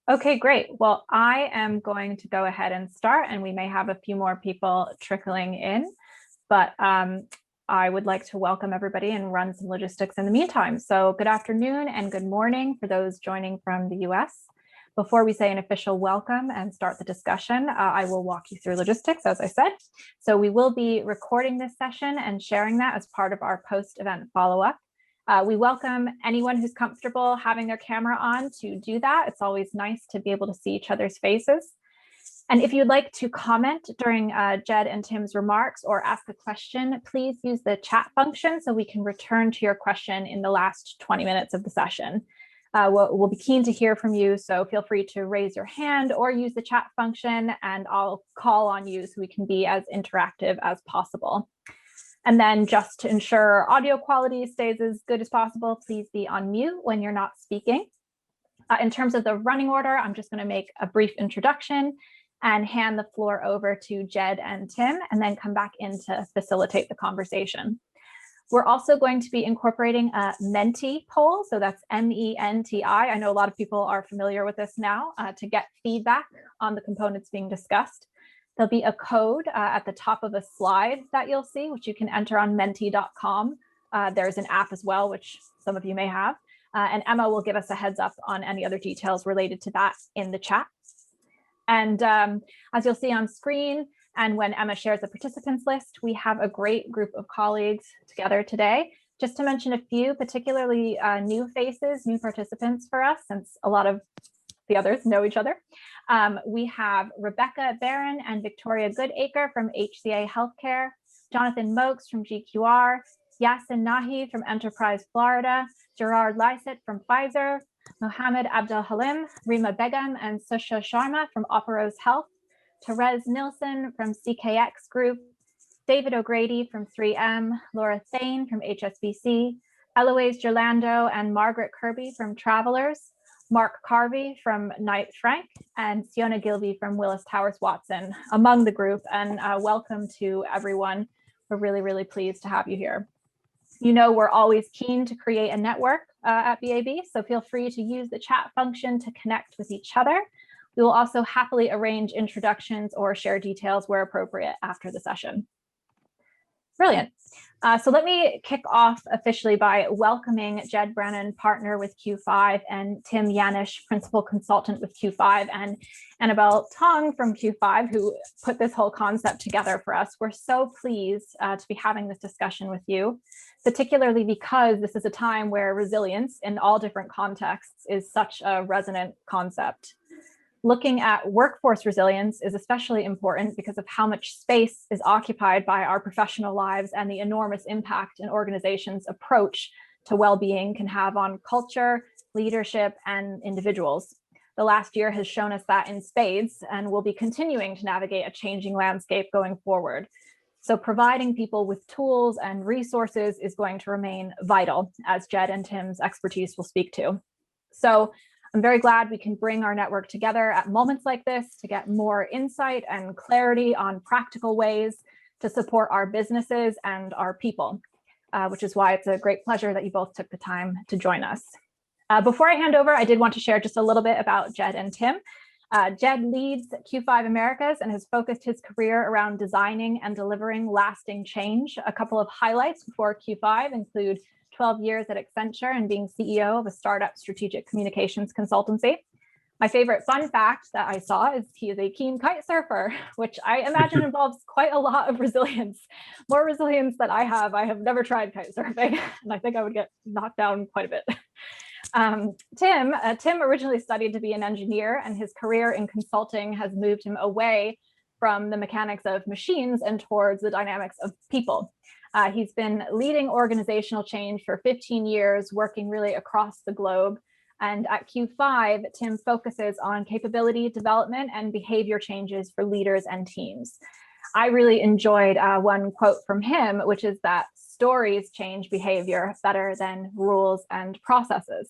Okay, great. Well, I am going to go ahead and start, and we may have a few more people trickling in, but I would like to welcome everybody and run some logistics in the meantime. So good afternoon and good morning for those joining from the US. Before we say an official welcome and start the discussion, I will walk you through logistics, as I said. So we will be recording this session and sharing that as part of our post-event follow-up. We welcome anyone who's comfortable having their camera on to do that. It's always nice to be able to see each other's faces. And if you'd like to comment during Jed and Tim's remarks or ask a question, please use the chat function so we can return to your question in the last 20 minutes of the session. We'll be keen to hear from you, so feel free to raise your hand or use the chat function, and I'll call on you so we can be as interactive as possible. And then just to ensure audio quality stays as good as possible, please be on mute when you're not speaking. In terms of the running order, I'm just going to make a brief introduction and hand the floor over to Jed and Tim, and then come back in to facilitate the conversation. We're also going to be incorporating a Menti poll, so that's M-E-N-T-I. I know a lot of people are familiar with this now, to get feedback on the components being discussed. There'll be a code at the top of a slide that you'll see, which you can enter on menti.com. There's an app as well, which some of you may have. And Emma will give us a heads up on any other details related to that in the chat. And as you'll see on screen, and when Emma shares the participants list, we have a great group of colleagues together today. Just to mention a few, particularly new faces, new participants for us, since a lot of the others know each other. We have Rebecca Barron and Victoria Goodacre from HCA Healthcare, Jonathan Mokes from GQR, Yasin Nahi from Enterprise Florida, Gerard Lysett from Pfizer, Mohammed Abdel Halim, Rima Begum, and Susha Sharma from Operos Health, Therese Nilsson from CKX Group, David O'Grady from 3M, Laura Thane from HSBC, Eloise Gerlando and Margaret Kirby from Travelers, Mark Carvey from Knight Frank, and Siona Gilby from Willis Towers Watson among the group. And welcome to everyone. We're really, really pleased to have you here. You know, we're always keen to create a network at BAB, so feel free to use the chat function to connect with each other. We will also happily arrange introductions or share details where appropriate after the session. Brilliant. So let me kick off officially by welcoming Jed Brennan, partner with Q5, and Tim Yanish, principal consultant with Q5, and Annabelle Tong from Q5, who put this whole concept together for us. We're so pleased to be having this discussion with you, particularly because this is a time where resilience in all different contexts is such a resonant concept. Looking at workforce resilience is especially important because of how much space is occupied by our professional lives and the enormous impact an organization's approach to well-being can have on culture, leadership, and individuals. The last year has shown us that in spades, and we'll be continuing to navigate a changing landscape going forward. So providing people with tools and resources is going to remain vital, as Jed and Tim's expertise will speak to. So I'm very glad we can bring our network together at moments like this to get more insight and clarity on practical ways to support our businesses and our people, which is why it's a great pleasure that you both took the time to join us. Before I hand over, I did want to share just a little bit about Jed and Tim. Jed leads Q5 Americas and has focused his career around designing and delivering lasting change. A couple of highlights before Q5 include 12 years at Accenture and being CEO of a startup strategic communications consultancy. My favorite fun fact that I saw is he is a keen kite surfer, which I imagine involves quite a lot of resilience, more resilience than I have. I have never tried kite surfing, and I think I would get knocked down quite a bit. Tim originally studied to be an engineer, and his career in consulting has moved him away from the mechanics of machines and towards the dynamics of people. He's been leading organizational change for 15 years, working really across the globe. And at Q5, Tim focuses on capability development and behavior changes for leaders and teams. I really enjoyed one quote from him, which is that stories change behavior better than rules and processes.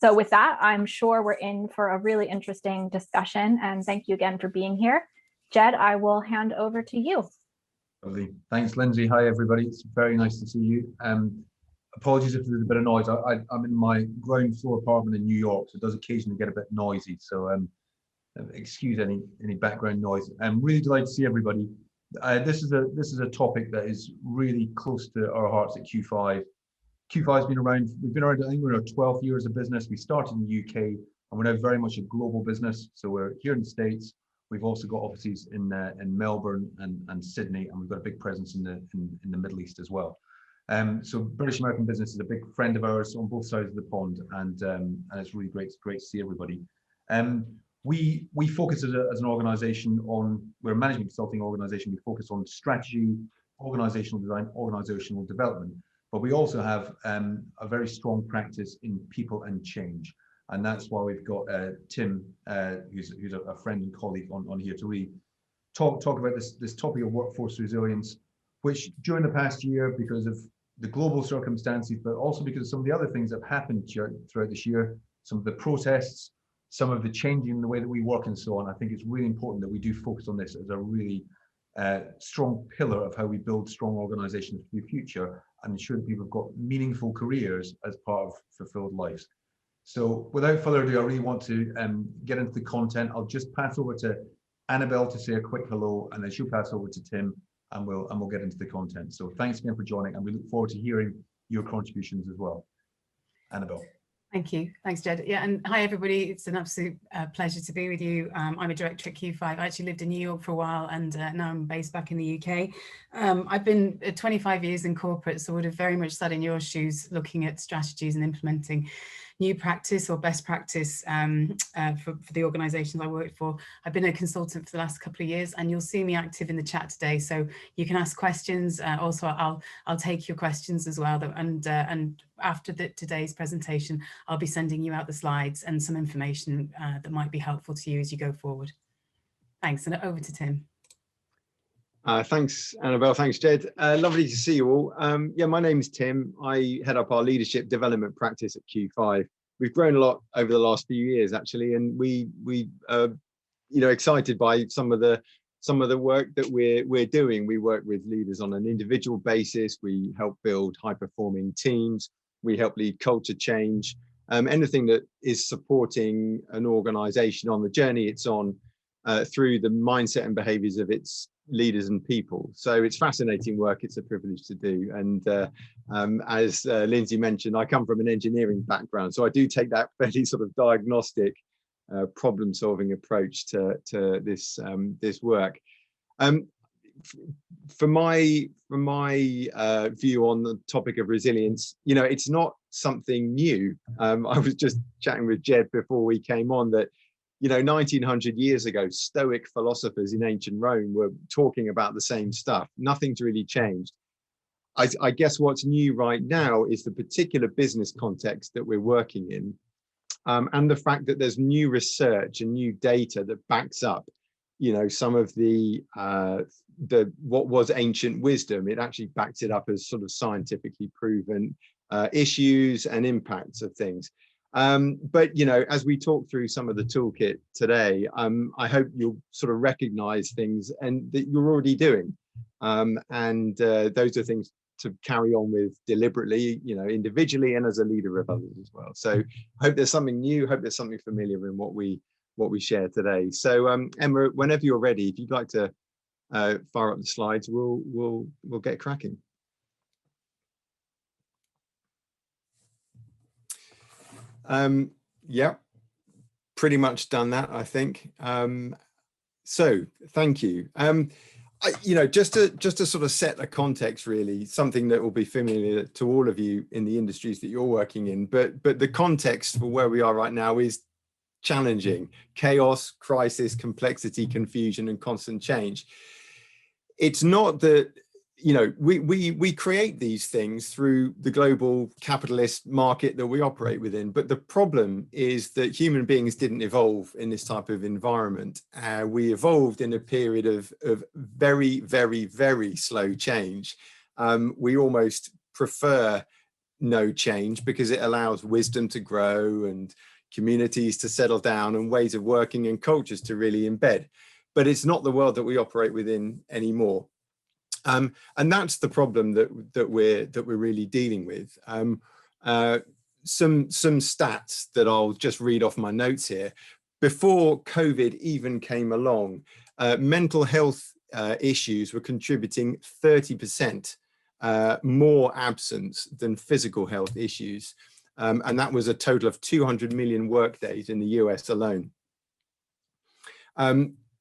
So with that, I'm sure we're in for a really interesting discussion. And thank you again for being here. Jed, I will hand over to you. Lovely. Thanks, Lindsay. Hi, everybody. It's very nice to see you. apologies if there's a bit of noise. I'm in my ground floor apartment in New York, so it does occasionally get a bit noisy. So excuse any background noise. I'm really delighted to see everybody. This is a topic that is really close to our hearts at Q5. Q5 has been around. We've been around. I think we're in our 12th year as a business. We started in the UK, and we're now very much a global business. So we're here in the States. We've also got offices in Melbourne and Sydney, and we've got a big presence in the Middle East as well. So British American business is a big friend of ours on both sides of the pond, and it's really great to see everybody. We focus as an organisation on, we're a management consulting organisation. We focus on strategy, organisational design, organisational development, but we also have a very strong practice in people and change, and that's why we've got Tim, who's a friend and colleague on here to really talk about this topic of workforce resilience, which during the past year, because of the global circumstances, but also because of some of the other things that have happened throughout this year, some of the protests, some of the changing in the way that we work and so on, I think it's really important that we do focus on this as a really strong pillar of how we build strong organizations for the future and ensure that people have got meaningful careers as part of fulfilled lives. So without further ado, I really want to get into the content. I'll just pass over to Annabelle to say a quick hello, and then she'll pass over to Tim, and we'll get into the content. So thanks again for joining, and we look forward to hearing your contributions as well. Annabelle. Thank you. Thanks, Jed. Yeah, and hi, everybody. It's an absolute pleasure to be with you. I'm a director at Q5. I actually lived in New York for a while, and now I'm based back in the UK. I've been 25 years in corporate, so would have very much sat in your shoes looking at strategies and implementing new practice or best practice for the organizations I worked for. I've been a consultant for the last couple of years, and you'll see me active in the chat today, so you can ask questions. Also, I'll take your questions as well, and after today's presentation, I'll be sending you out the slides and some information that might be helpful to you as you go forward. Thanks, and over to Tim. Thanks, Annabelle. Thanks, Jed. Lovely to see you all. Yeah, my name's Tim. I head up our leadership development practice at Q5. We've grown a lot over the last few years, actually, and we excited by some of the work that we're doing. We work with leaders on an individual basis. We help build high-performing teams. We help lead culture change. Anything that is supporting an organization on the journey it's on through the mindset and behaviors of its leaders and people. So it's fascinating work. It's a privilege to do. And as Lindsay mentioned, I come from an engineering background, so I do take that fairly sort of diagnostic problem-solving approach to this work. For my view on the topic of resilience, it's not something new. I was just chatting with Jed before we came on that 1900 years ago, Stoic philosophers in ancient Rome were talking about the same stuff. Nothing's really changed. I guess what's new right now is the particular business context that we're working in, and the fact that there's new research and new data that backs up, some of the what was ancient wisdom. It actually backs it up as sort of scientifically proven issues and impacts of things. But as we talk through some of the toolkit today, I hope you'll sort of recognize things and that you're already doing. And those are things to carry on with deliberately, individually and as a leader of others as well. So I hope there's something new, hope there's something familiar in what we share today. So Emma, whenever you're ready, if you'd like to fire up the slides, we'll get cracking. Yeah, pretty much done that, I think. So thank you. Just to sort of set the context, really, something that will be familiar to all of you in the industries that you're working in, but the context for where we are right now is challenging. Chaos, crisis, complexity, confusion, and constant change. It's not that we create these things through the global capitalist market that we operate within. But the problem is that human beings didn't evolve in this type of environment. We evolved in a period of very, very, very slow change. We almost prefer no change because it allows wisdom to grow and communities to settle down and ways of working and cultures to really embed. But it's not the world that we operate within anymore. And that's the problem that we're really dealing with. Some stats that I'll just read off my notes here. Before COVID even came along, mental health issues were contributing 30% more absence than physical health issues. And that was a total of 200 million workdays in the US alone.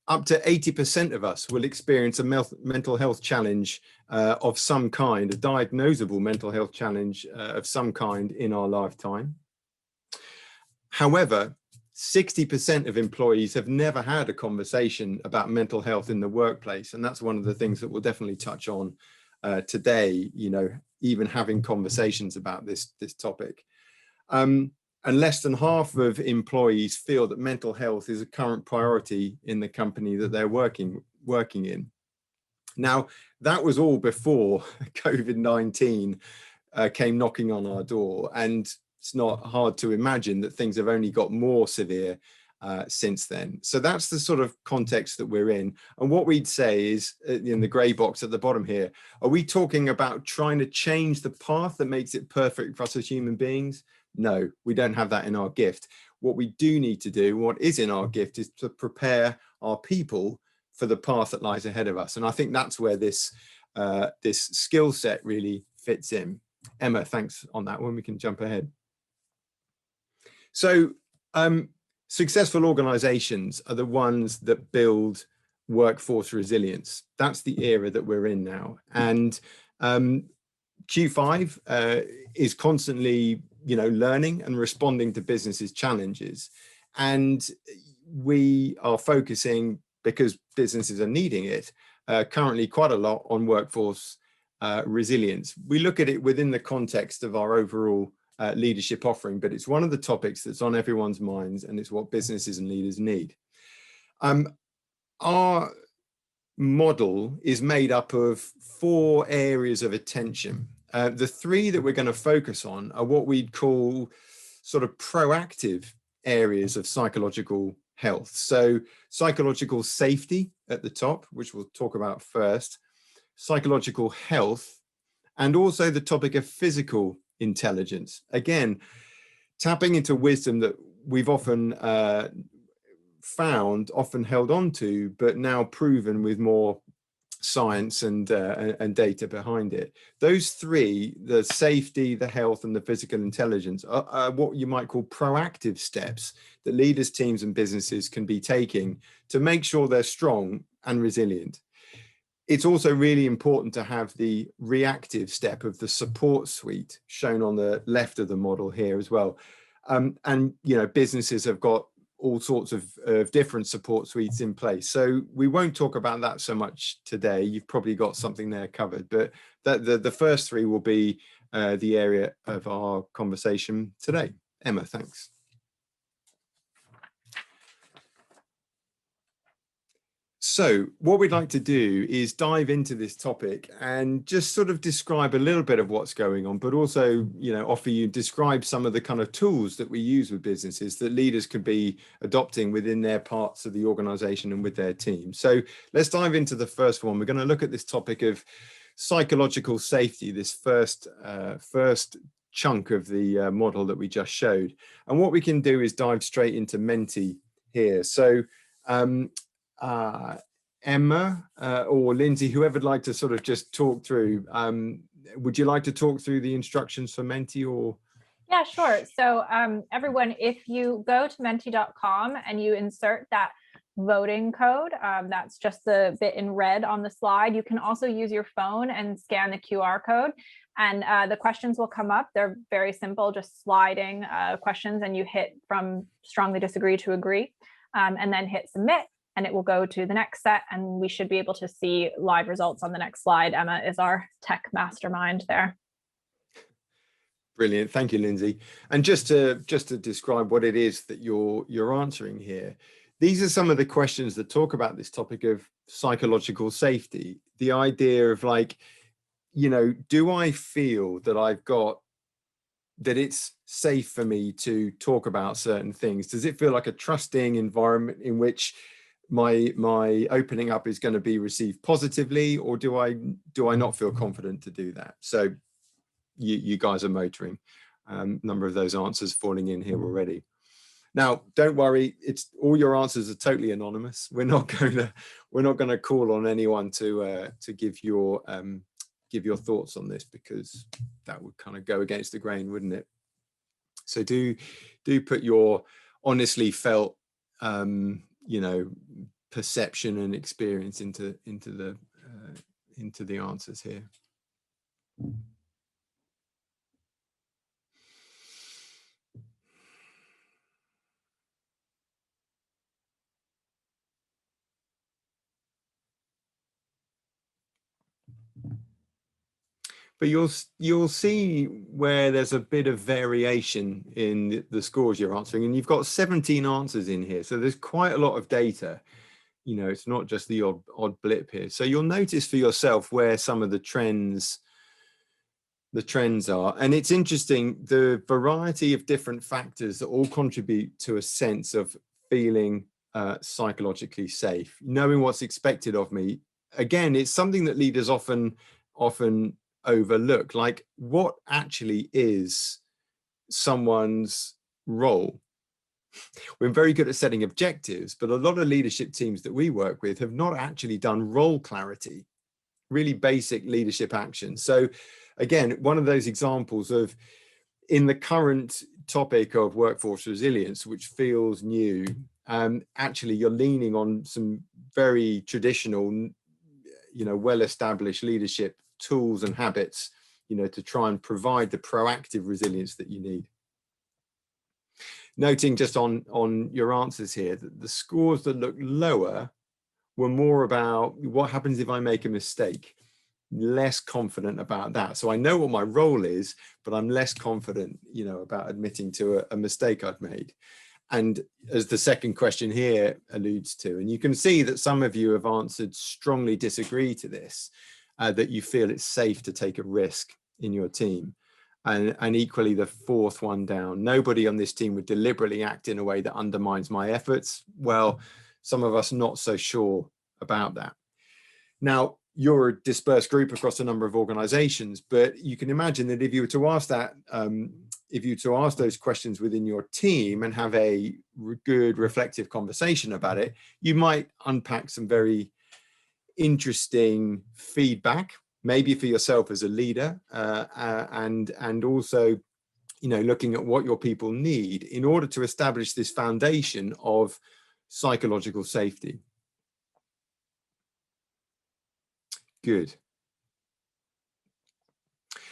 Up to 80% of us will experience a mental health challenge of some kind, a diagnosable mental health challenge of some kind in our lifetime. However, 60% of employees have never had a conversation about mental health in the workplace. And that's one of the things that we'll definitely touch on today, you know, even having conversations about this topic. And less than half of employees feel that mental health is a current priority in the company that they're working in. Now, that was all before COVID-19 came knocking on our door. And it's not hard to imagine that things have only got more severe since then. So that's the sort of context that we're in. And what we'd say is, in the grey box at the bottom here, are we talking about trying to change the path that makes it perfect for us as human beings? No, we don't have that in our gift. What we do need to do, what is in our gift, is to prepare our people for the path that lies ahead of us. And I think that's where this skill set really fits in. Emma, thanks on that one. We can jump ahead. So successful organizations are the ones that build workforce resilience. That's the era that we're in now. And Q5 is constantly, you know, learning and responding to businesses' challenges. And we are focusing, because businesses are needing it, currently quite a lot on workforce resilience. We look at it within the context of our overall leadership offering, but it's one of the topics that's on everyone's minds, and it's what businesses and leaders need. Our model is made up of 4 areas of attention. The 3 that we're going to focus on are what we'd call sort of proactive areas of psychological health. So psychological safety at the top, which we'll talk about first, psychological health, and also the topic of physical intelligence. Again, tapping into wisdom that we've often found, often held on to, but now proven with more science and data behind it. Those 3, the safety, the health, and the physical intelligence, are what you might call proactive steps that leaders, teams, and businesses can be taking to make sure they're strong and resilient. It's also really important to have the reactive step of the support suite shown on the left of the model here as well. And, you know, businesses have got all sorts of different support suites in place. So we won't talk about that so much today. You've probably got something there covered, but the first 3 will be the area of our conversation today. Emma, thanks. So what we'd like to do is dive into this topic and just sort of describe a little bit of what's going on, but also, you know, describe some of the kind of tools that we use with businesses that leaders could be adopting within their parts of the organization and with their team. So let's dive into the first one. We're going to look at this topic of psychological safety, this first chunk of the model that we just showed. And what we can do is dive straight into Menti here. So Emma or Lindsay, whoever would like to sort of just talk through, would you like to talk through the instructions for Menti? Or Yeah, sure. So everyone, if you go to menti.com and you insert that voting code, that's just the bit in red on the slide. You can also use your phone and scan the QR code, and the questions will come up. They're very simple, just sliding questions, and you hit from strongly disagree to agree, and then hit submit, and it will go to the next set, and we should be able to see live results on the next slide. Emma is our tech mastermind there. Brilliant, thank you, Lindsay. And just to describe what it is that you're answering here, these are some of the questions that talk about this topic of psychological safety. The idea of, like, you know, do I feel that that it's safe for me to talk about certain things? Does it feel like a trusting environment in which my opening up is going to be received positively, or do I not feel confident to do that? So you guys are motoring. Number of those answers falling in here already. Now, don't worry, it's all your answers are totally anonymous. We're not going to call on anyone to give your thoughts on this, because that would kind of go against the grain, wouldn't it? So do put your honestly felt perception and experience into the answers here. But you'll see where there's a bit of variation in the scores you're answering, and you've got 17 answers in here, so there's quite a lot of data. It's not just the odd blip here. So you'll notice for yourself where some of the trends are, and it's interesting, the variety of different factors that all contribute to a sense of feeling psychologically safe, knowing what's expected of me. Again, it's something that leaders often overlook, like what actually is someone's role. We're very good at setting objectives, but a lot of leadership teams that we work with have not actually done role clarity, really basic leadership action. So again, one of those examples of, in the current topic of workforce resilience, which feels new, actually you're leaning on some very traditional, well-established leadership tools and habits, to try and provide the proactive resilience that you need. Noting just on your answers here that the scores that look lower were more about what happens if I make a mistake. Less confident about that. So I know what my role is, but I'm less confident, about admitting to a mistake I've made. And as the second question here alludes to, and you can see that some of you have answered strongly disagree to this, that you feel it's safe to take a risk in your team. And equally, the fourth one down, nobody on this team would deliberately act in a way that undermines my efforts. Well, some of us not so sure about that. Now, you're a dispersed group across a number of organizations, but you can imagine that if you were to ask that, if you were to ask those questions within your team and have a good reflective conversation about it, you might unpack some very interesting feedback, maybe for yourself as a leader, and also, looking at what your people need in order to establish this foundation of psychological safety. Good.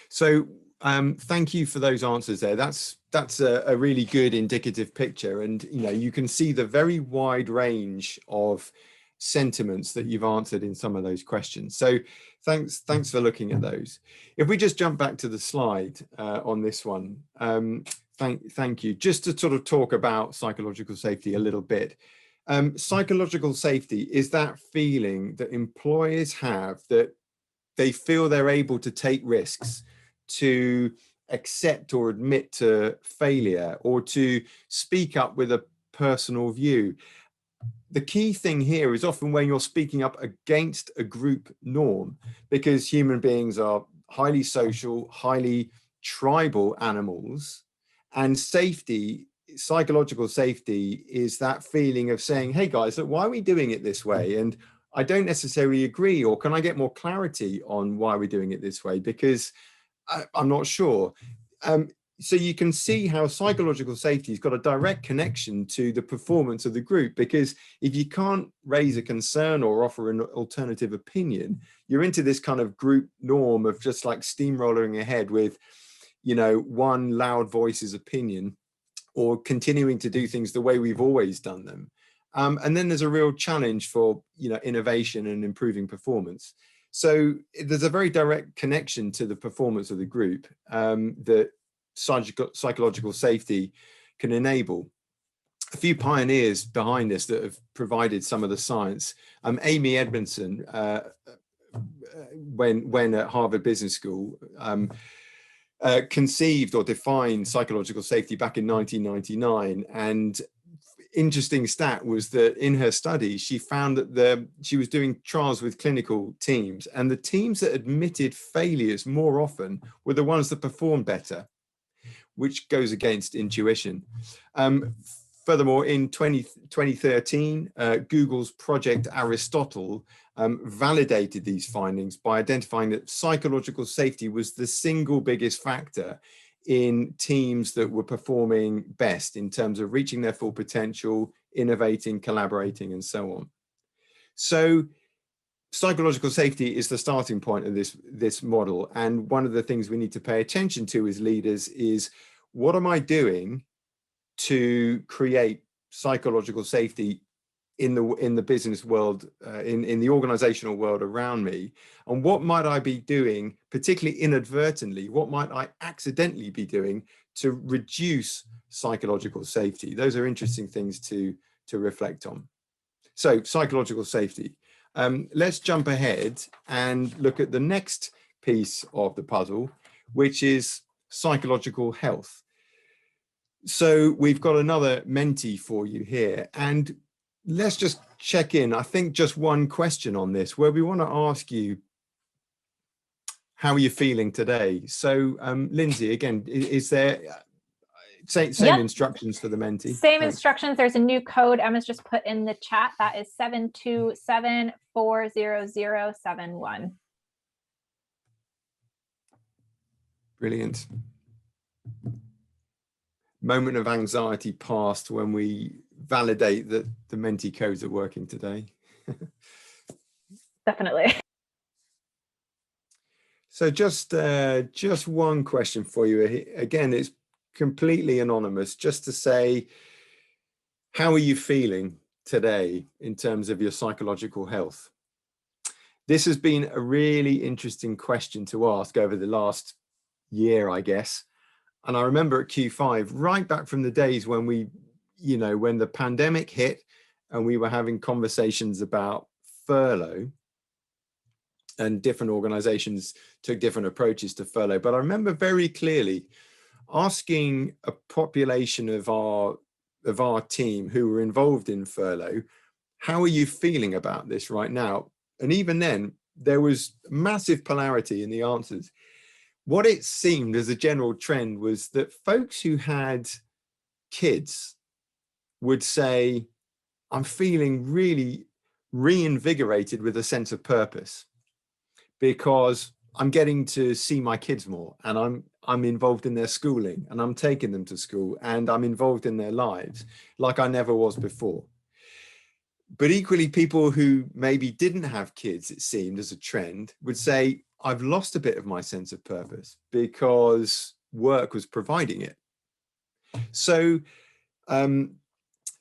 So thank you for those answers there. That's a really good indicative picture, and you can see the very wide range of sentiments that you've answered in some of those questions. So thanks for looking at those. If we just jump back to the slide on this one, thank you. Just to sort of talk about psychological safety a little bit. Psychological safety is that feeling that employers have that they feel they're able to take risks, to accept or admit to failure, or to speak up with a personal view. The key thing here is often when you're speaking up against a group norm, because human beings are highly social, highly tribal animals, and safety, psychological safety, is that feeling of saying, hey guys, look, why are we doing it this way? And I don't necessarily agree, or can I get more clarity on why we're doing it this way? Because I'm not sure. So you can see how psychological safety has got a direct connection to the performance of the group, because if you can't raise a concern or offer an alternative opinion, you're into this kind of group norm of just like steamrolling ahead with, one loud voice's opinion, or continuing to do things the way we've always done them. And then there's a real challenge for, innovation and improving performance. So there's a very direct connection to the performance of the group that psychological safety can enable. A few pioneers behind this that have provided some of the science. Amy Edmondson, when at Harvard Business School, conceived or defined psychological safety back in 1999, and interesting stat was that in her study, she found that she was doing trials with clinical teams, and the teams that admitted failures more often were the ones that performed better, which goes against intuition. Furthermore, in 2013, Google's Project Aristotle validated these findings by identifying that psychological safety was the single biggest factor in teams that were performing best in terms of reaching their full potential, innovating, collaborating, and so on. So psychological safety is the starting point of this model. And one of the things we need to pay attention to as leaders is, what am I doing to create psychological safety in the business world, in the organizational world around me? And what might I be doing, particularly inadvertently, what might I accidentally be doing to reduce psychological safety? Those are interesting things to reflect on. So psychological safety. Let's jump ahead and look at the next piece of the puzzle, which is psychological health. So we've got another Menti for you here, and let's just check in. I think just one question on this, where we want to ask you, how are you feeling today? So Lindsay, again, is there same instructions for the Menti? Same instructions. There's a new code Emma's just put in the chat. That is 727-40071. Brilliant. Moment of anxiety past when we validate that the Menti codes are working today. Definitely. So just one question for you. Again, it's completely anonymous, just to say, how are you feeling today in terms of your psychological health? This has been a really interesting question to ask over the last year, I guess. And I remember at Q5, right back from the days when when the pandemic hit and we were having conversations about furlough, and different organizations took different approaches to furlough. But I remember very clearly asking a population of our team who were involved in furlough, how are you feeling about this right now? And even then, there was massive polarity in the answers. What it seemed as a general trend was that folks who had kids would say, I'm feeling really reinvigorated with a sense of purpose, because I'm getting to see my kids more, and I'm involved in their schooling, and I'm taking them to school, and I'm involved in their lives like I never was before. But equally, people who maybe didn't have kids, it seemed as a trend, would say, I've lost a bit of my sense of purpose because work was providing it. So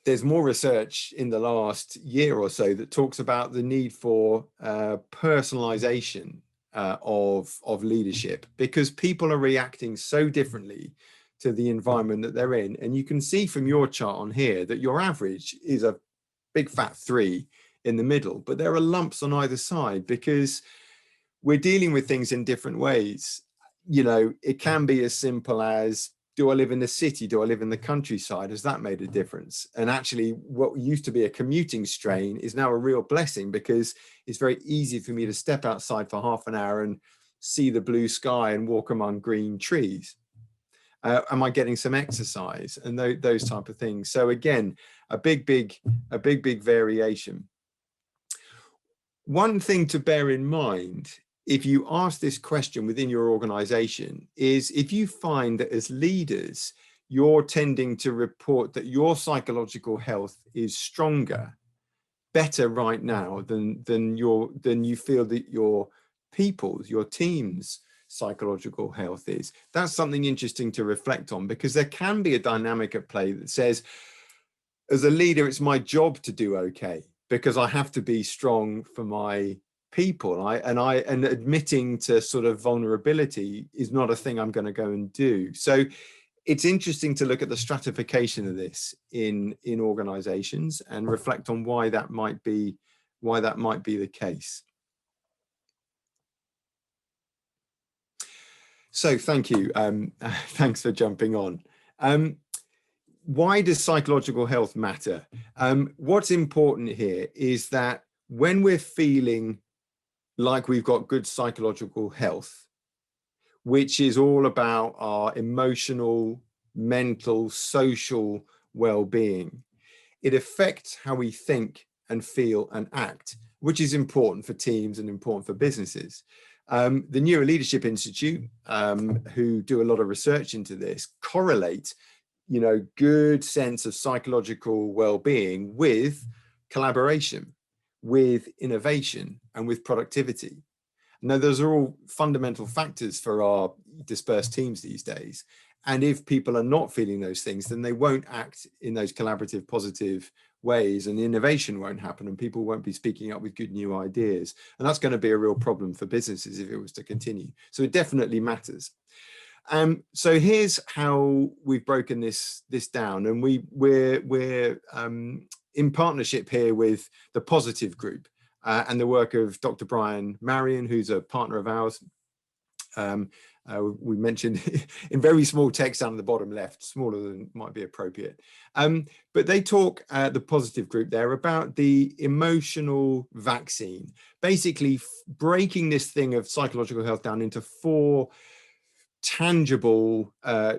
there's more research in the last year or so that talks about the need for personalization of leadership, because people are reacting so differently to the environment that they're in. And you can see from your chart on here that your average is a big fat 3 in the middle, but there are lumps on either side because we're dealing with things in different ways. It can be as simple as, do I live in the city? Do I live in the countryside? Has that made a difference? And actually, what used to be a commuting strain is now a real blessing, because it's very easy for me to step outside for half an hour and see the blue sky and walk among green trees. Am I getting some exercise? And those type of things. So again, a big variation. One thing to bear in mind, if you ask this question within your organization, is if you find that as leaders, you're tending to report that your psychological health is stronger, better right now than you feel that your people's, your team's psychological health is. That's something interesting to reflect on, because there can be a dynamic at play that says, as a leader, it's my job to do okay, because I have to be strong for my people. And admitting to sort of vulnerability is not a thing I'm going to go and do. So it's interesting to look at the stratification of this in organizations and reflect on why that might be the case. So thank you. Thanks for jumping on. why does psychological health matter? What's important here is that when we're feeling like we've got good psychological health, which is all about our emotional, mental, social well-being, it affects how we think and feel and act, which is important for teams and important for businesses. The Neuro Leadership Institute, who do a lot of research into this, correlate, good sense of psychological well-being with collaboration, with innovation, and with productivity. Now, those are all fundamental factors for our dispersed teams these days. And if people are not feeling those things, then they won't act in those collaborative, positive ways, and innovation won't happen, and people won't be speaking up with good new ideas. And that's going to be a real problem for businesses if it was to continue. So it definitely matters. So here's how we've broken this down, and we're in partnership here with the Positive Group and the work of Dr. Brian Marion, who's a partner of ours. We mentioned in very small text down at the bottom left, smaller than might be appropriate. But they talk at the Positive Group there about the emotional vaccine, basically breaking this thing of psychological health down into 4 tangible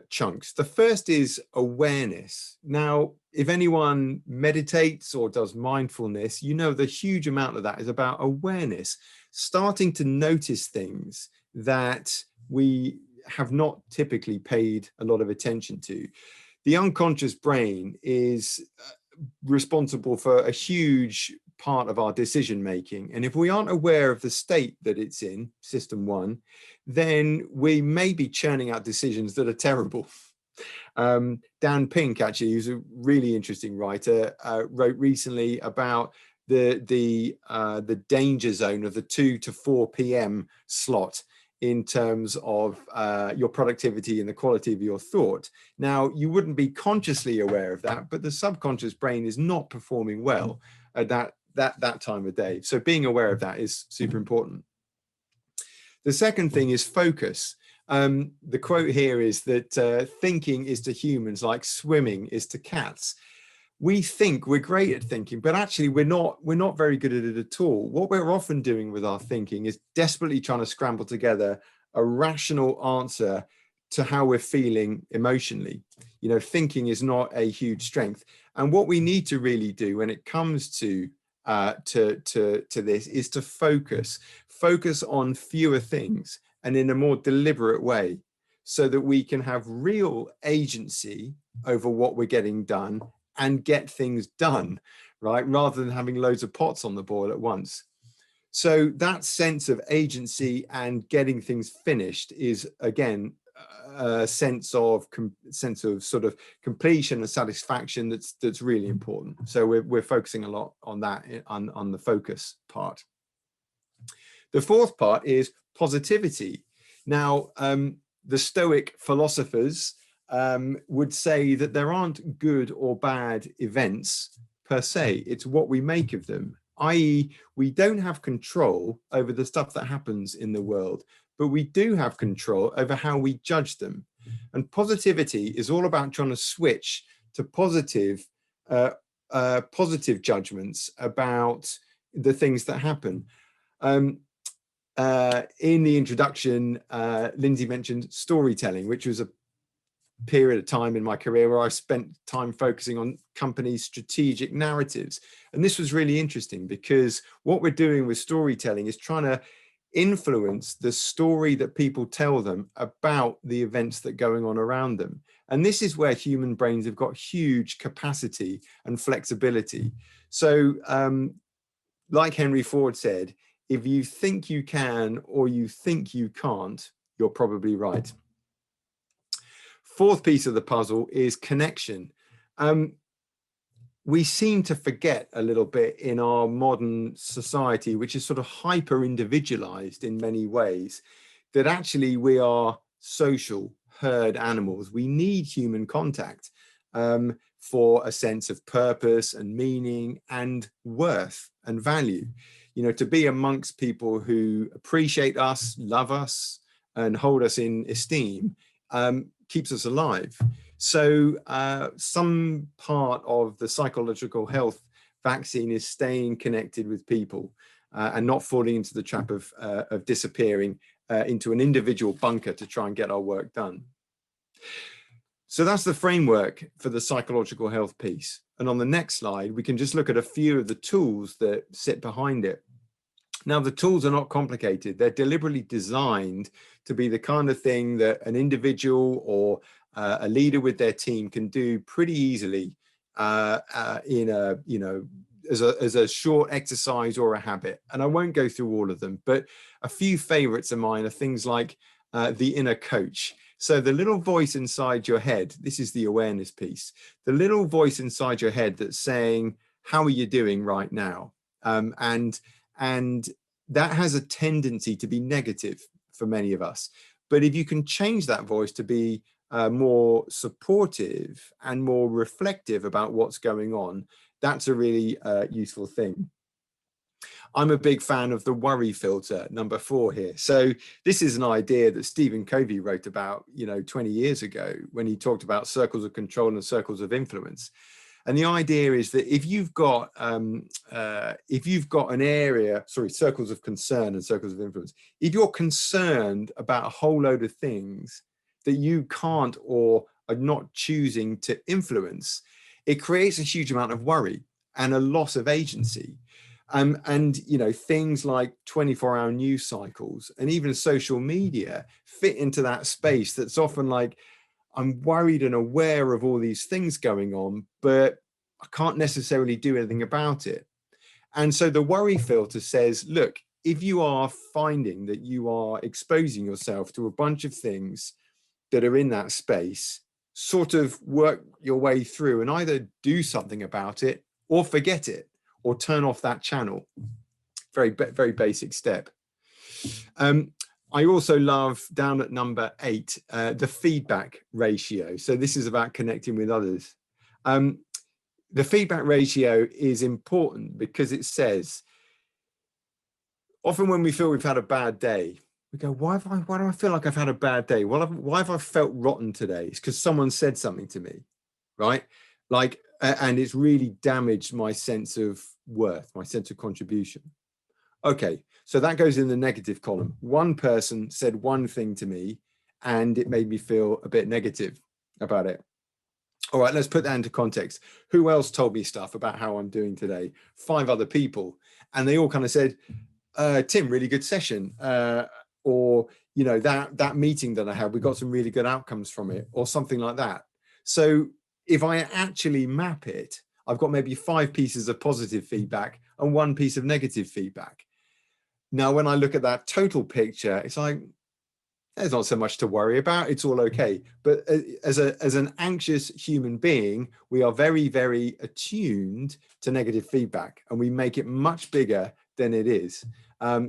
chunks. The first is awareness. Now, if anyone meditates or does mindfulness, the huge amount of that is about awareness, starting to notice things that we have not typically paid a lot of attention to. The unconscious brain is responsible for a huge part of our decision making, and if we aren't aware of the state that it's in, system 1, then we may be churning out decisions that are terrible. Dan Pink, actually, who's a really interesting writer, wrote recently about the danger zone of the 2 to 4 p.m. slot in terms of your productivity and the quality of your thought. Now, you wouldn't be consciously aware of that, but the subconscious brain is not performing well at that time of day. So being aware of that is super important. The second thing is focus. The quote here is that thinking is to humans like swimming is to cats. We think we're great at thinking, but actually we're not very good at it at all. What we're often doing with our thinking is desperately trying to scramble together a rational answer to how we're feeling emotionally. Thinking is not a huge strength. And what we need to really do when it comes to this is to focus on fewer things and in a more deliberate way, so that we can have real agency over what we're getting done and get things done, right? Rather than having loads of pots on the boil at once. So that sense of agency and getting things finished is, again, a sense of sort of completion and satisfaction that's really important. So we're focusing a lot on that, on the focus part. The fourth part is positivity. Now, the Stoic philosophers would say that there aren't good or bad events per se. It's what we make of them, i.e., we don't have control over the stuff that happens in the world, but we do have control over how we judge them. And positivity is all about trying to switch to positive judgments about the things that happen. In the introduction, Lindsay mentioned storytelling, which was a period of time in my career where I spent time focusing on companies' strategic narratives. And this was really interesting because what we're doing with storytelling is trying to influence the story that people tell them about the events that are going on around them. And this is where human brains have got huge capacity and flexibility. So like Henry Ford said, if you think you can or you think you can't, you're probably right. Fourth piece of the puzzle is connection. We seem to forget a little bit in our modern society, which is sort of hyper individualized in many ways, that actually we are social herd animals. We need human contact for a sense of purpose and meaning and worth and value. To be amongst people who appreciate us, love us, and hold us in esteem keeps us alive. So some part of the psychological health vaccine is staying connected with people and not falling into the trap of disappearing into an individual bunker to try and get our work done. So that's the framework for the psychological health piece. And on the next slide, we can just look at a few of the tools that sit behind it. Now, the tools are not complicated. They're deliberately designed to be the kind of thing that an individual or a leader with their team can do pretty easily in a, you know, as a short exercise or a habit. And I won't go through all of them, but a few favorites of mine are things like the inner coach. So the little voice inside your head, this is the awareness piece, the little voice inside your head that's saying, how are you doing right now? And that has a tendency to be negative for many of us. But if you can change that voice to be more supportive and more reflective about what's going on, that's a really useful thing. I'm a big fan of the worry filter, number 4 here. So this is an idea that Stephen Covey wrote about, 20 years ago when he talked about circles of control and circles of influence. And the idea is that if you've got an area, circles of concern and circles of influence, if you're concerned about a whole load of things that you can't or are not choosing to influence, it creates a huge amount of worry and a loss of agency. And things like 24-hour news cycles and even social media fit into that space that's often like, I'm worried and aware of all these things going on, but I can't necessarily do anything about it. And so the worry filter says, look, if you are finding that you are exposing yourself to a bunch of things that are in that space, sort of work your way through and either do something about it or forget it or turn off that channel. Very, very basic step. I also love, down at number 8, the feedback ratio. So this is about connecting with others. The feedback ratio is important because it says, often when we feel we've had a bad day, we go, why do I feel like I've had a bad day? Why have I felt rotten today? It's because someone said something to me, right? Like, and it's really damaged my sense of worth, my sense of contribution. Okay, so that goes in the negative column. One person said one thing to me and it made me feel a bit negative about it. All right, let's put that into context. Who else told me stuff about how I'm doing today? 5 other people. And they all kind of said, Tim, really good session. Or, that meeting that I had, we got some really good outcomes from it, or something like that. So if I actually map it, I've got maybe 5 pieces of positive feedback and 1 piece of negative feedback. Now, when I look at that total picture, it's like, there's not so much to worry about. It's all okay. But as an anxious human being, we are very, very attuned to negative feedback and we make it much bigger than it is.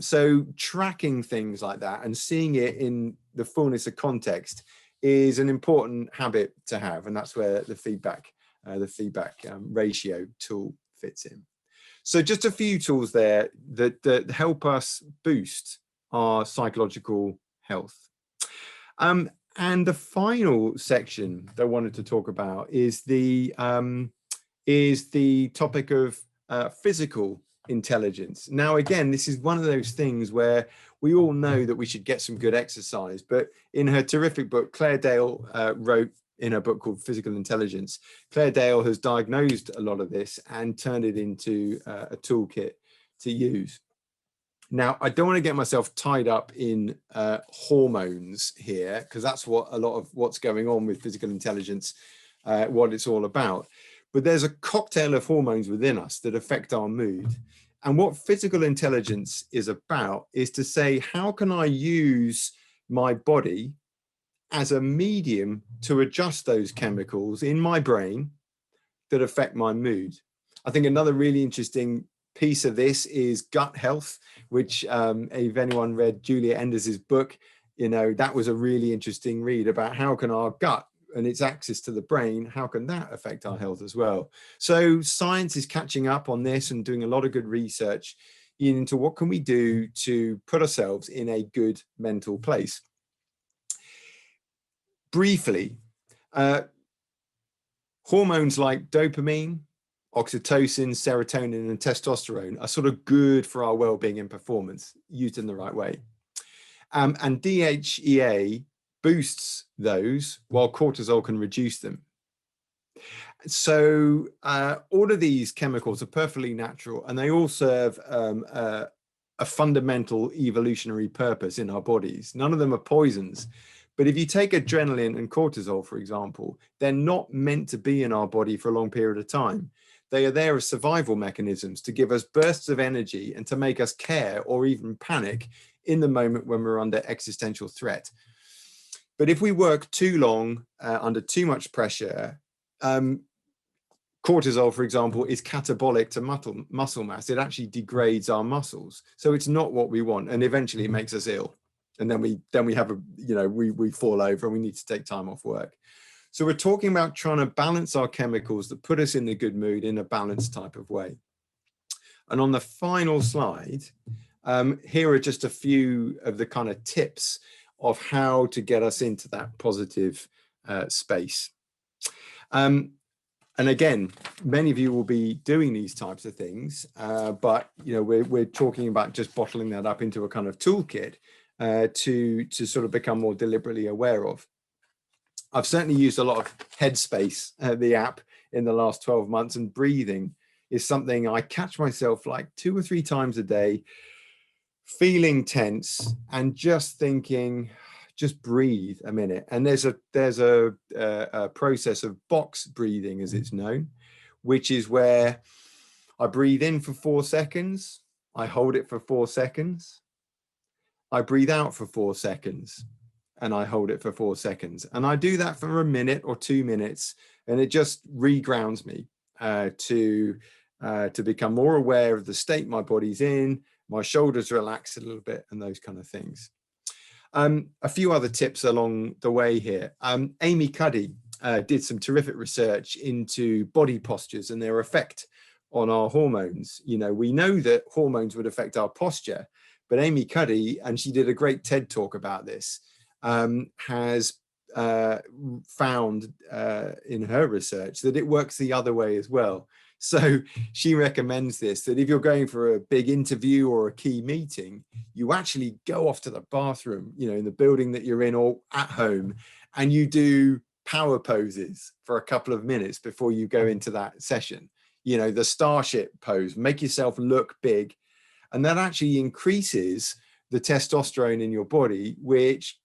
So tracking things like that and seeing it in the fullness of context is an important habit to have. And that's where the feedback ratio tool fits in. So just a few tools there that help us boost our psychological health. And the final section that I wanted to talk about is the topic of physical intelligence. Now, again, this is one of those things where we all know that we should get some good exercise, but in her terrific book, Claire Dale wrote in her book called Physical Intelligence, Claire Dale has diagnosed a lot of this and turned it into a toolkit to use. Now, I don't want to get myself tied up in hormones here, because that's what a lot of what's going on with physical intelligence, what it's all about. But there's a cocktail of hormones within us that affect our mood. And what physical intelligence is about is to say, how can I use my body as a medium to adjust those chemicals in my brain that affect my mood? I think another really interesting piece of this is gut health, which if anyone read Julia Enders's book, that was a really interesting read about how can our gut and its access to the brain, how can that affect our health as well? So science is catching up on this and doing a lot of good research into what can we do to put ourselves in a good mental place. Briefly, Hormones like dopamine, oxytocin, serotonin, and testosterone are sort of good for our well-being and performance used in the right way. And DHEA boosts those while cortisol can reduce them. So all of these chemicals are perfectly natural, and they all serve a fundamental evolutionary purpose in our bodies. None of them are poisons. But if you take adrenaline and cortisol, for example, they're not meant to be in our body for a long period of time. They are there as survival mechanisms to give us bursts of energy and to make us care or even panic in the moment when we're under existential threat. But if we work too long under too much pressure, cortisol, for example, is catabolic to muscle mass. It actually degrades our muscles. So it's not what we want. And eventually it makes us ill. And then we have we fall over and we need to take time off work. So we're talking about trying to balance our chemicals that put us in a good mood in a balanced type of way. And on the final slide, here are just a few of the kind of tips of how to get us into that positive space. And again, many of you will be doing these types of things, but we're talking about just bottling that up into a kind of toolkit to sort of become more deliberately aware of. I've certainly used a lot of Headspace, the app, in the last 12 months, and breathing is something I catch myself like 2 or 3 times a day, feeling tense and just thinking, just breathe a minute. And there's a process of box breathing, as it's known, which is where I breathe in for 4 seconds, I hold it for 4 seconds, I breathe out for 4 seconds, and I hold it for 4 seconds. And I do that for a minute or 2 minutes, and it just regrounds me to become more aware of the state my body's in, my shoulders relax a little bit, and those kind of things. A few other tips along the way here. Amy Cuddy did some terrific research into body postures and their effect on our hormones. We know that hormones would affect our posture, but Amy Cuddy, and she did a great TED talk about this, has found in her research that it works the other way as well. So she recommends this, that if you're going for a big interview or a key meeting, you actually go off to the bathroom, in the building that you're in or at home, and you do power poses for a couple of minutes before you go into that session. The starship pose, make yourself look big. And that actually increases the testosterone in your body, which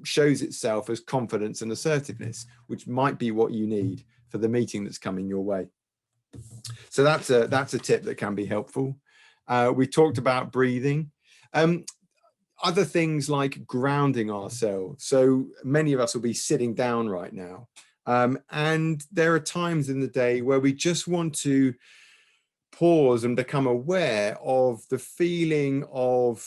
shows itself as confidence and assertiveness, which might be what you need for the meeting that's coming your way. So that's a tip that can be helpful. We talked about breathing. Other things like grounding ourselves. So many of us will be sitting down right now. And there are times in the day where we just want to pause and become aware of the feeling of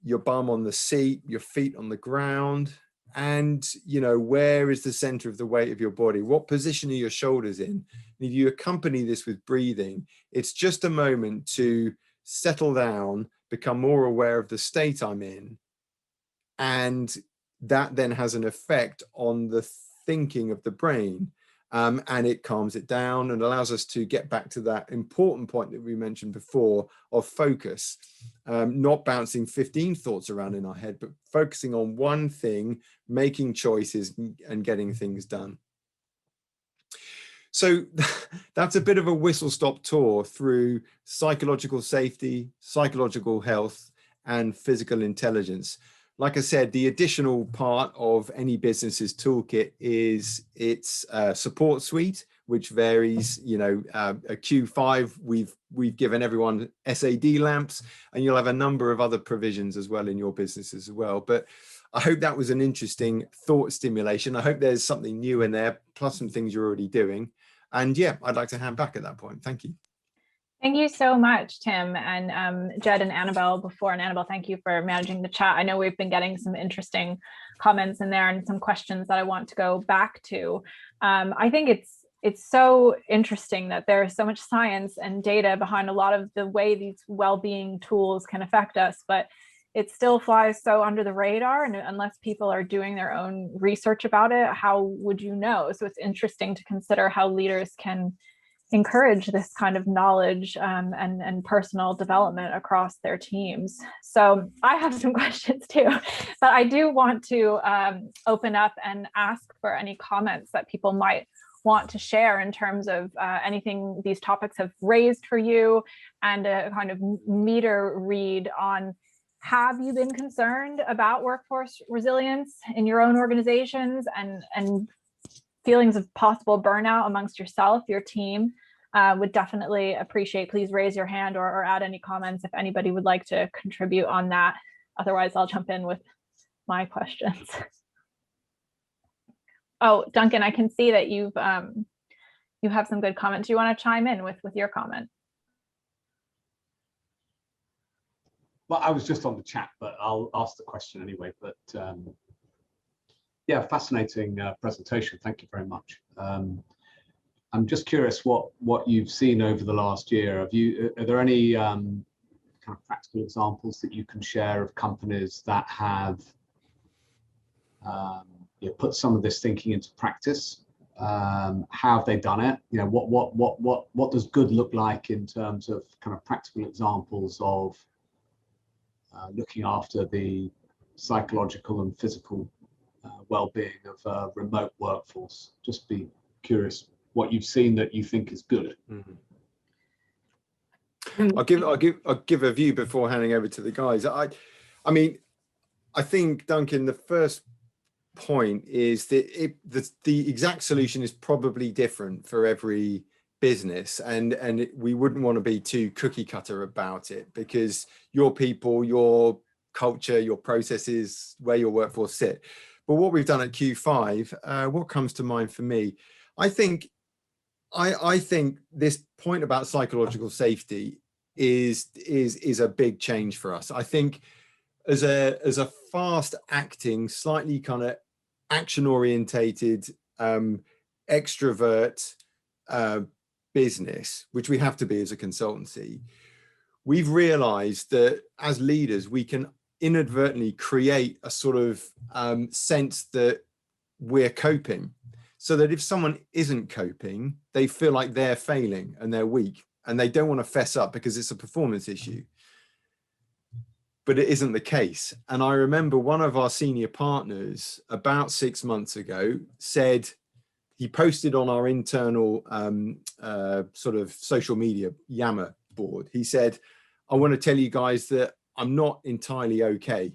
your bum on the seat, your feet on the ground, and where is the center of the weight of your body? What position are your shoulders in? And if you accompany this with breathing, it's just a moment to settle down, become more aware of the state I'm in, and that then has an effect on the thinking of the brain. And it calms it down and allows us to get back to that important point that we mentioned before of focus, not bouncing 15 thoughts around in our head, but focusing on one thing, making choices and getting things done. So that's a bit of a whistle-stop tour through psychological safety, psychological health, and physical intelligence. Like I said, the additional part of any business's toolkit is its support suite, which varies. A Q5, we've given everyone SAD lamps, and you'll have a number of other provisions as well in your business as well. But I hope that was an interesting thought stimulation. I hope there's something new in there, plus some things you're already doing. And yeah, I'd like to hand back at that point. Thank you. Thank you so much, Tim, and Jed and Annabelle before. And Annabelle, thank you for managing the chat. I know we've been getting some interesting comments in there and some questions that I want to go back to. I think it's so interesting that there is so much science and data behind a lot of the way these well-being tools can affect us. But it still flies so under the radar, and unless people are doing their own research about it, how would you know? So it's interesting to consider how leaders can encourage this kind of knowledge and personal development across their teams. So I have some questions too, but I do want to open up and ask for any comments that people might want to share in terms of anything these topics have raised for you, and a kind of meter read on, have you been concerned about workforce resilience in your own organizations, and feelings of possible burnout amongst yourself, your team? Would definitely appreciate, please raise your hand or add any comments if anybody would like to contribute on that. Otherwise, I'll jump in with my questions. Oh, Duncan, I can see that you have some good comments. Do you want to chime in with your comment? Well, I was just on the chat, but I'll ask the question anyway. But yeah, fascinating presentation. Thank you very much. I'm just curious what you've seen over the last year. Are there any kind of practical examples that you can share of companies that have put some of this thinking into practice? How have they done it? You know, what does good look like in terms of kind of practical examples of looking after the psychological and physical well-being of a remote workforce? Just be curious what you've seen that you think is good. I'll give a view before handing over to the guys. I mean, I think, Duncan, the first point is that the exact solution is probably different for every business, and we wouldn't want to be too cookie cutter about it, because your people, your culture, your processes, where your workforce sit. But what we've done at Q5, what comes to mind for me, I think this point about psychological safety is a big change for us. I think as a fast acting, slightly kind of action orientated, extrovert business, which we have to be as a consultancy, we've realized that as leaders, we can inadvertently create a sort of sense that we're coping, so that if someone isn't coping, they feel like they're failing and they're weak, and they don't want to fess up because it's a performance issue. But it isn't the case. And I remember one of our senior partners about 6 months ago said, he posted on our internal sort of social media Yammer board, he said, I want to tell you guys that I'm not entirely okay.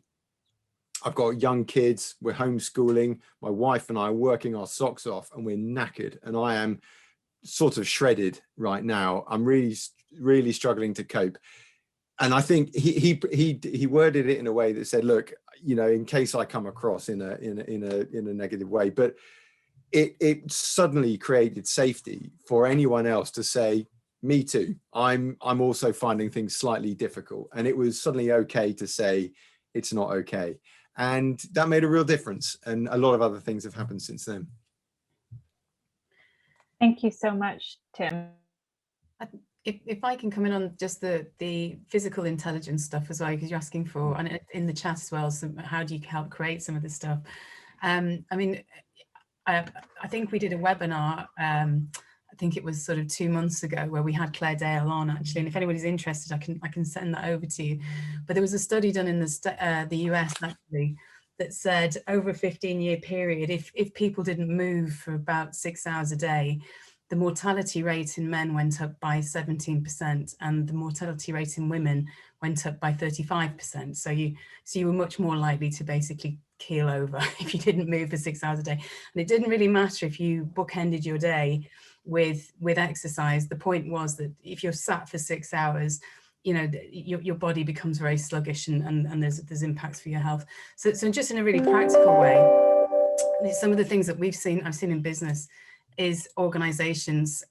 I've got young kids, we're homeschooling, my wife and I are working our socks off, and we're knackered, and I am sort of shredded right now. I'm really struggling to cope. And I think he worded it in a way that said, look, you know, in case I come across in a negative way, but it suddenly created safety for anyone else to say, me too, I'm also finding things slightly difficult. And it was suddenly okay to say it's not okay. And that made a real difference. And a lot of other things have happened since then. Thank you so much, Tim. If I can come in on just the physical intelligence stuff as well, because you're asking for, and in the chat as well, so how do you help create some of this stuff? I mean, I think we did a webinar, I think it was sort of 2 months ago, where we had Claire Dale on actually, and if anybody's interested, I can send that over to you. But there was a study done in the US actually that said over a 15-year period, if people didn't move for about 6 hours a day, the mortality rate in men went up by 17%, and the mortality rate in women went up by 35%. So you were much more likely to basically keel over if you didn't move for 6 hours a day. And it didn't really matter if you bookended your day with exercise. The point was that if you're sat for 6 hours, you know, your body becomes very sluggish, and there's impacts for your health. So just in a really practical way, some of the things that I've seen in business is organizations,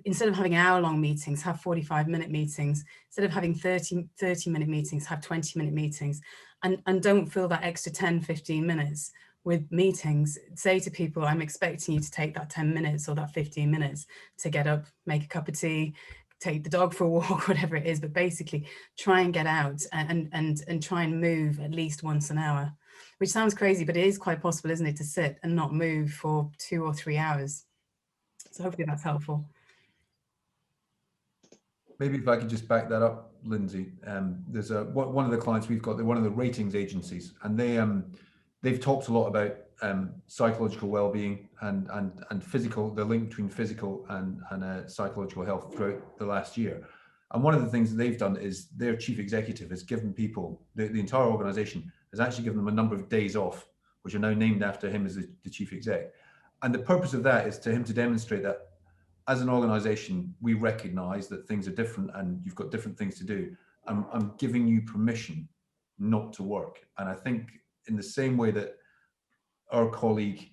instead of having hour-long meetings, have 45-minute meetings. Instead of having 30-minute meetings, have 20-minute meetings, and don't fill that extra 10, 15 minutes with meetings. Say to people, I'm expecting you to take that 10 minutes or that 15 minutes to get up, make a cup of tea, take the dog for a walk, whatever it is, but basically try and get out and try and move at least once an hour, which sounds crazy, but it is quite possible, isn't it, to sit and not move for 2 or 3 hours. So hopefully that's helpful. Maybe if I could just back that up, Lindsay. There's one of the clients we've got, they're one of the ratings agencies, and they've talked a lot about psychological well-being and physical, the link between physical and psychological health throughout the last year. And one of the things that they've done is their chief executive has given people, the entire organization has actually given them a number of days off, which are now named after him as the chief exec. And the purpose of that is to him to demonstrate that as an organization, we recognize that things are different and you've got different things to do. I'm giving you permission not to work. And I think in the same way that our colleague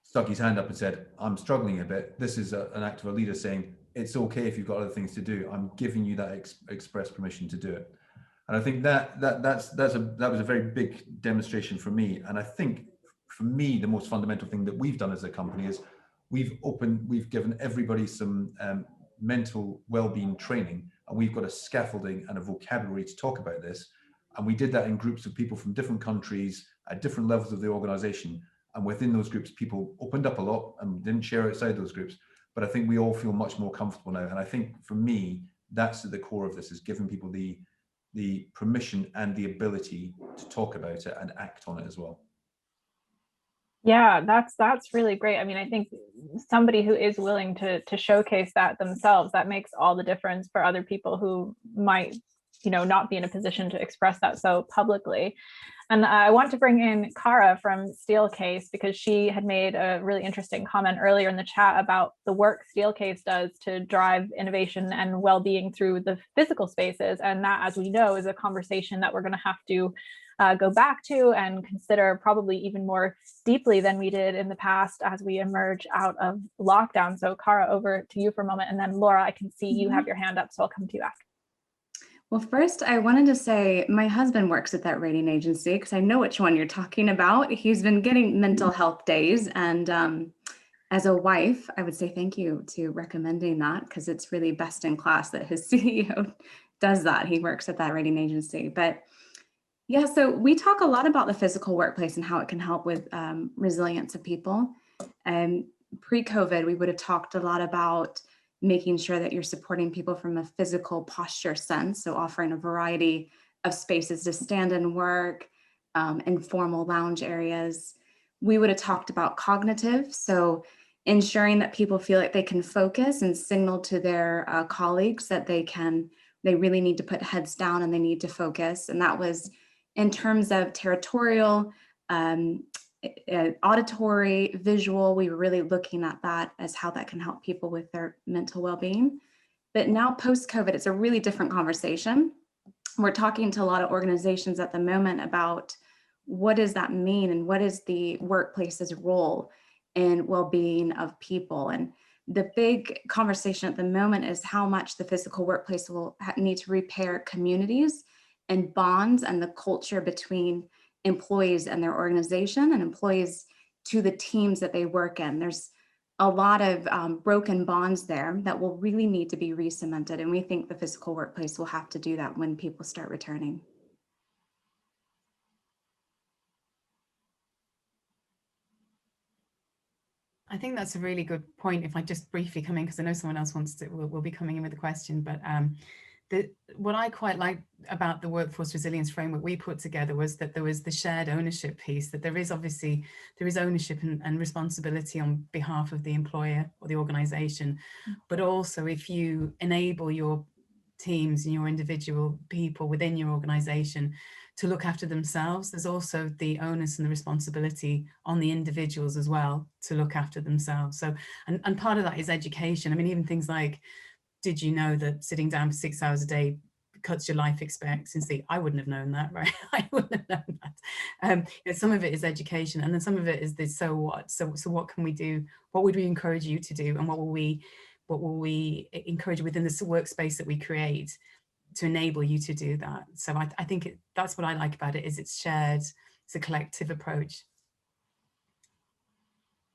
stuck his hand up and said, I'm struggling a bit, this is an act of a leader saying, it's okay if you've got other things to do. I'm giving you that express permission to do it. And I think that was a very big demonstration for me. And I think for me, the most fundamental thing that we've done as a company is we've given everybody some mental well-being training, and we've got a scaffolding and a vocabulary to talk about this. And we did that in groups of people from different countries at different levels of the organization. And within those groups, people opened up a lot and didn't share outside those groups. But I think we all feel much more comfortable now. And I think for me, that's at the core of this, is giving people the permission and the ability to talk about it and act on it as well. Yeah, that's really great. I mean, I think somebody who is willing to showcase that themselves, that makes all the difference for other people who might, not be in a position to express that so publicly. And I want to bring in Cara from Steelcase, because she had made a really interesting comment earlier in the chat about the work Steelcase does to drive innovation and well-being through the physical spaces. And that, as we know, is a conversation that we're going to have to go back to and consider probably even more deeply than we did in the past as we emerge out of lockdown. So Cara, over to you for a moment. And then Laura, I can see you have your hand up, so I'll come to you after. Well, first, I wanted to say my husband works at that rating agency, because I know which one you're talking about. He's been getting mental health days. And as a wife, I would say thank you to recommending that, because it's really best in class that his CEO does that. He works at that rating agency. But yeah, so we talk a lot about the physical workplace and how it can help with resilience of people. And pre-COVID, we would have talked a lot about making sure that you're supporting people from a physical posture sense. So offering a variety of spaces to stand and work, informal lounge areas. We would have talked about cognitive. So ensuring that people feel like they can focus and signal to their colleagues that they really need to put heads down and they need to focus. And that was in terms of territorial, auditory, visual. We were really looking at that as how that can help people with their mental well-being. But now post-COVID, it's a really different conversation. We're talking to a lot of organizations at the moment about what does that mean and what is the workplace's role in well-being of people. And the big conversation at the moment is how much the physical workplace will need to repair communities and bonds and the culture between employees and their organization and employees to the teams that they work in. There's a lot of broken bonds there that will really need to be re-cemented. And we think the physical workplace will have to do that when people start returning. I think that's a really good point. If I just briefly come in, because I know someone else will be coming in with a question, but what I quite like about the workforce resilience framework we put together was that there was the shared ownership piece, that there is ownership and responsibility on behalf of the employer or the organization, but also if you enable your teams and your individual people within your organization to look after themselves, there's also the onus and the responsibility on the individuals as well to look after themselves. So, and part of that is education. I mean, even things like, did you know that sitting down for 6 hours a day cuts your life expectancy? I wouldn't have known that, right? I wouldn't have known that. Some of it is education, and then some of it is the so what. So what can we do? What would we encourage you to do, and what will we encourage within this workspace that we create to enable you to do that? So I think that's what I like about it, is it's shared, it's a collective approach.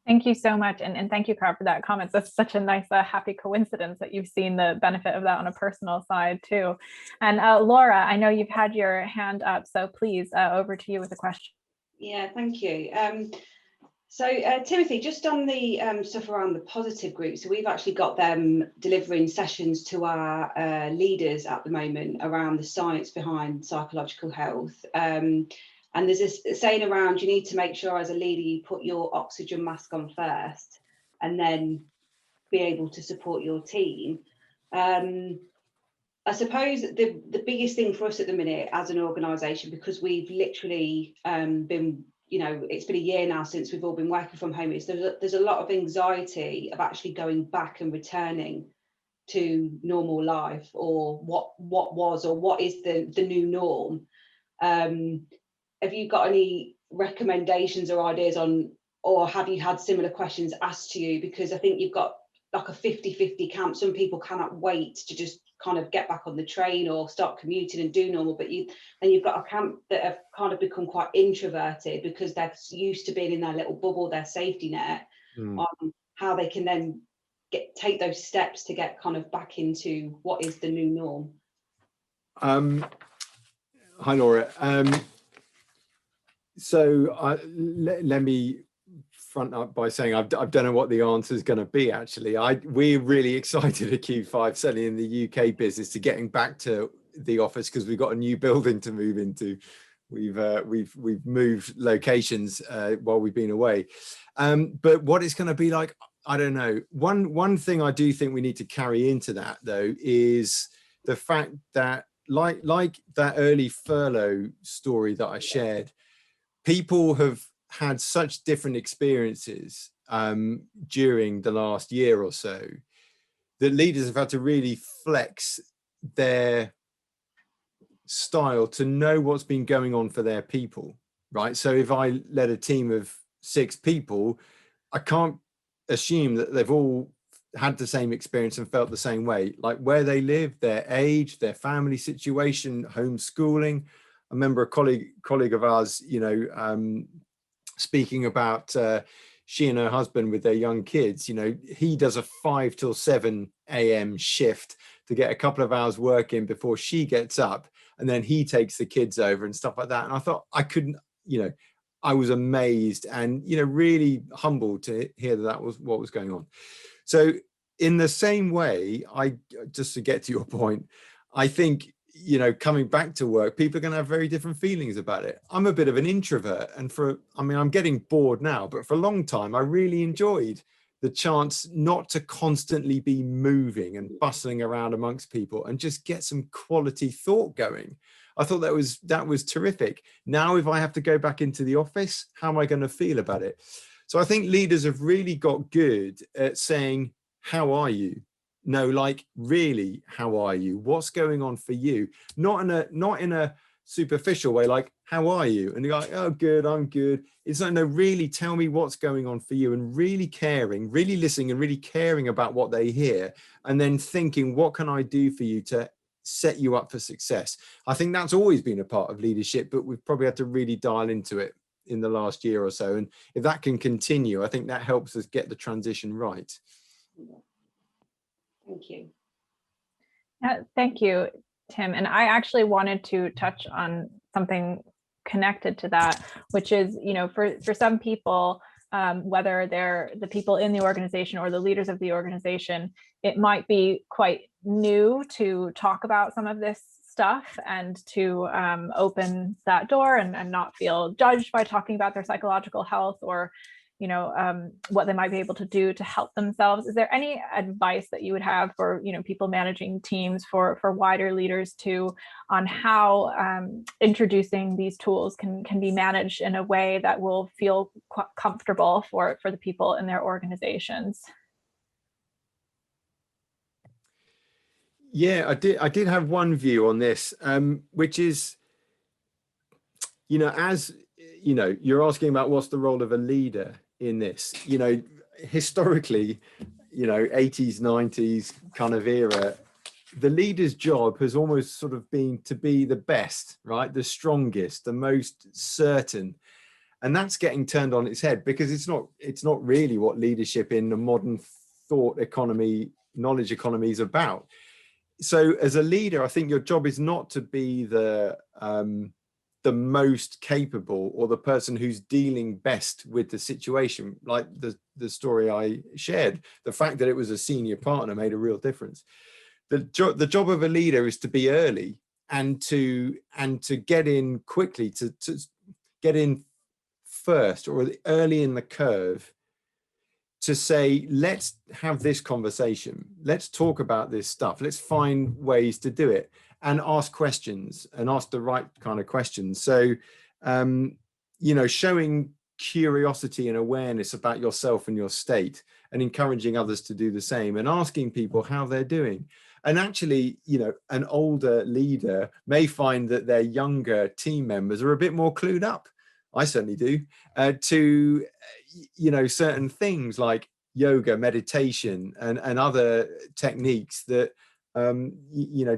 Thank you so much. And thank you, Carl, for that comment. That's such a nice, happy coincidence that you've seen the benefit of that on a personal side too. And Laura, I know you've had your hand up, so please, over to you with a question. Yeah, thank you. Timothy, just on the stuff around the positive group, so we've actually got them delivering sessions to our leaders at the moment around the science behind psychological health. And there's this saying around, you need to make sure as a leader you put your oxygen mask on first and then be able to support your team. I suppose the biggest thing for us at the minute as an organisation, because we've literally been, it's been a year now since we've all been working from home, is there's a lot of anxiety of actually going back and returning to normal life, or what was or what is the new norm. Have you got any recommendations or ideas on, or have you had similar questions asked to you? Because I think you've got like a 50-50 camp. Some people cannot wait to just kind of get back on the train or start commuting and do normal, but you've got a camp that have kind of become quite introverted because they're used to being in their little bubble, their safety net, on how they can then take those steps to get kind of back into what is the new norm. Hi, Laura. So let me front up by saying I don't know what the answer is going to be. Actually, we're really excited at Q5, certainly in the UK business, to getting back to the office because we've got a new building to move into. We've moved locations while we've been away, but what it's going to be like, I don't know. One thing I do think we need to carry into that though is the fact that like that early furlough story that I shared, people have had such different experiences during the last year or so that leaders have had to really flex their style to know what's been going on for their people, right? So if I led a team of 6 people, I can't assume that they've all had the same experience and felt the same way, like where they live, their age, their family situation, homeschooling. I remember a colleague of ours, speaking about she and her husband with their young kids. He does a 5 till 7 a.m. shift to get a couple of hours work in before she gets up, and then he takes the kids over and stuff like that. And I thought I couldn't, I was amazed and really humbled to hear that was what was going on. So in the same way, just to get to your point, I think coming back to work, people are going to have very different feelings about it. I'm a bit of an introvert, and I'm getting bored now, but for a long time, I really enjoyed the chance not to constantly be moving and bustling around amongst people and just get some quality thought going. I thought that was terrific. Now, if I have to go back into the office, how am I going to feel about it? So I think leaders have really got good at saying, how are you? No, like, really, how are you? What's going on for you? Not in a superficial way, like, how are you? And you're like, oh, good, I'm good. It's like, no, really tell me what's going on for you, and really caring, really listening and really caring about what they hear, and then thinking, what can I do for you to set you up for success? I think that's always been a part of leadership, but we've probably had to really dial into it in the last year or so. And if that can continue, I think that helps us get the transition right. Thank you. Thank you, Tim. And I actually wanted to touch on something connected to that, which is, for some people, whether they're the people in the organization or the leaders of the organization, it might be quite new to talk about some of this stuff and to open that door and not feel judged by talking about their psychological health or what they might be able to do to help themselves. Is there any advice that you would have for, people managing teams, for wider leaders too, on how introducing these tools can be managed in a way that will feel comfortable for the people in their organizations? Yeah, I did have one view on this, which is, as you're asking about what's the role of a leader in this, historically, 80s, 90s kind of era, the leader's job has almost sort of been to be the best, right? The strongest, the most certain. And that's getting turned on its head, because it's not really what leadership in the modern thought economy, knowledge economy is about. So as a leader, I think your job is not to be the most capable or the person who's dealing best with the situation. Like the story I shared, the fact that it was a senior partner made a real difference. The job of a leader is to be early and to get in quickly, to get in first or early in the curve, to say, let's have this conversation, let's talk about this stuff, let's find ways to do it, and ask questions, and ask the right kind of questions. So showing curiosity and awareness about yourself and your state, and encouraging others to do the same, and asking people how they're doing. And actually, an older leader may find that their younger team members are a bit more clued up. I certainly do, to, certain things like yoga, meditation, and other techniques that,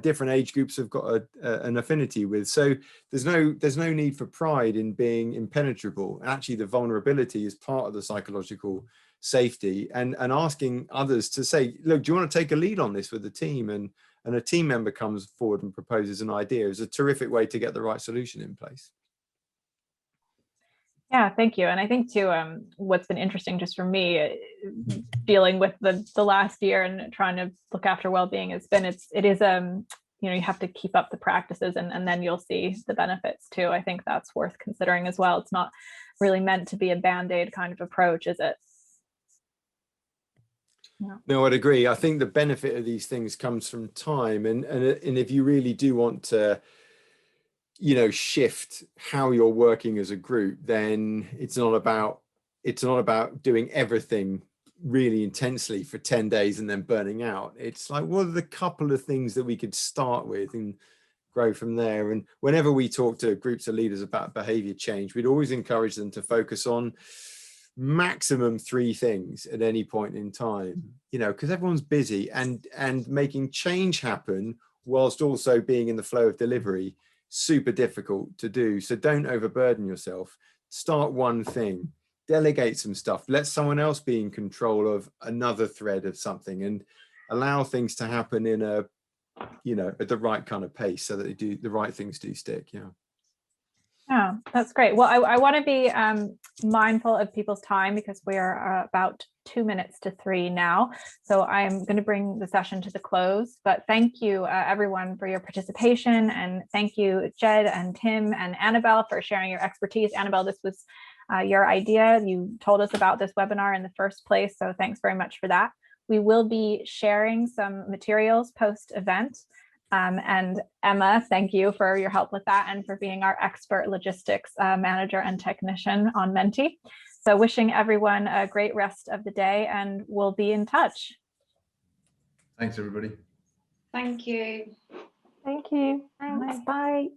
different age groups have got an affinity with. So there's no need for pride in being impenetrable. Actually, the vulnerability is part of the psychological safety, and asking others to say, look, do you want to take a lead on this with the team? And a team member comes forward and proposes an idea is a terrific way to get the right solution in place. Yeah, thank you. And I think too, what's been interesting just for me, dealing with the last year and trying to look after well-being, it is you have to keep up the practices, and then you'll see the benefits too. I think that's worth considering as well. It's not really meant to be a band-aid kind of approach, is it? No, I'd agree. I think the benefit of these things comes from time, and if you really do want to shift how you're working as a group, then it's not about doing everything really intensely for 10 days and then burning out. It's like, what are the couple of things that we could start with and grow from there? And whenever we talk to groups of leaders about behavior change, we'd always encourage them to focus on maximum 3 things at any point in time, because everyone's busy, and making change happen whilst also being in the flow of delivery, super difficult to do. So don't overburden yourself. Start one thing, delegate some stuff, let someone else be in control of another thread of something, and allow things to happen in at the right kind of pace, so that the right things do stick. Yeah, that's great. Well, I want to be mindful of people's time, because we are about 2 minutes to 3 now. So I'm going to bring the session to the close. But thank you, everyone, for your participation. And thank you, Jed and Tim and Annabelle, for sharing your expertise. Annabelle, this was your idea. You told us about this webinar in the first place. So thanks very much for that. We will be sharing some materials post-event. And Emma, thank you for your help with that, and for being our expert logistics manager and technician on Menti. So wishing everyone a great rest of the day, and we'll be in touch. Thanks, everybody. Thank you. Thank you. Thanks. Bye.